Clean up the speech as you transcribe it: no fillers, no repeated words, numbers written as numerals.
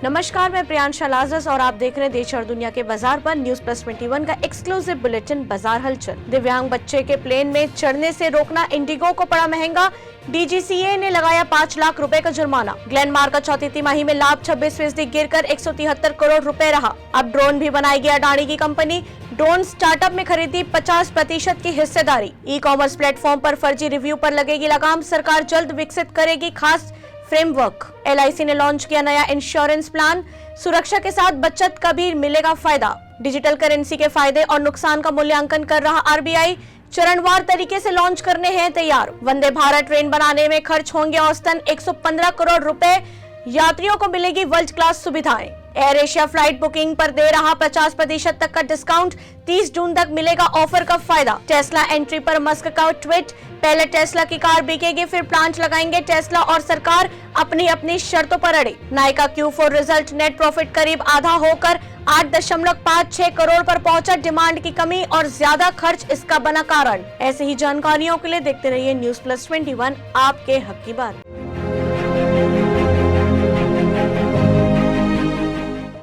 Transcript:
नमस्कार, मैं प्रियांशा लाजस और आप देख रहे हैं देश और दुनिया के बाजार पर न्यूज प्लस 21 का एक्सक्लूसिव बुलेटिन बाजार हलचल। दिव्यांग बच्चे के प्लेन में चढ़ने से रोकना इंडिगो को पड़ा महंगा, डीजीसीए ने लगाया 5 लाख रुपए का जुर्माना। ग्लेनमार का चौथी तिमाही में लाभ 26% गिरकर 173 करोड़ रुपए रहा। अब ड्रोन भी बनाएगी अडानी की कंपनी। ड्रोन स्टार्टअप में खरीदी 50% की हिस्सेदारी। ई कॉमर्स प्लेटफॉर्म पर फर्जी रिव्यू पर लगेगी लगाम। सरकार जल्द विकसित करेगी खास फ्रेमवर्क। एलआईसी ने लॉन्च किया नया इंश्योरेंस प्लान। सुरक्षा के साथ बचत का भी मिलेगा फायदा। डिजिटल करेंसी के फायदे और नुकसान का मूल्यांकन कर रहा आरबीआई। चरणवार तरीके से लॉन्च करने हैं तैयार। वंदे भारत ट्रेन बनाने में खर्च होंगे औसतन 115 करोड़ रुपए। यात्रियों को मिलेगी वर्ल्ड क्लास सुविधाएं। एयर एशिया फ्लाइट बुकिंग पर दे रहा 50% तक का डिस्काउंट। 30 जून तक मिलेगा ऑफर का फायदा। टेस्ला एंट्री पर मस्क का ट्वीट। पहले टेस्ला की कार बिकेगी, फिर प्लांट लगाएंगे टेस्ला और सरकार अपनी अपनी शर्तों पर अड़े। Nykaa Q4 result, net profit करीब आधा होकर 8.56 करोड़ पर पहुंचा। डिमांड की कमी और ज्यादा खर्च इसका बना कारण। ऐसे ही जानकारियों के लिए देखते रहिए न्यूज प्लस 21, आपके हक की बात।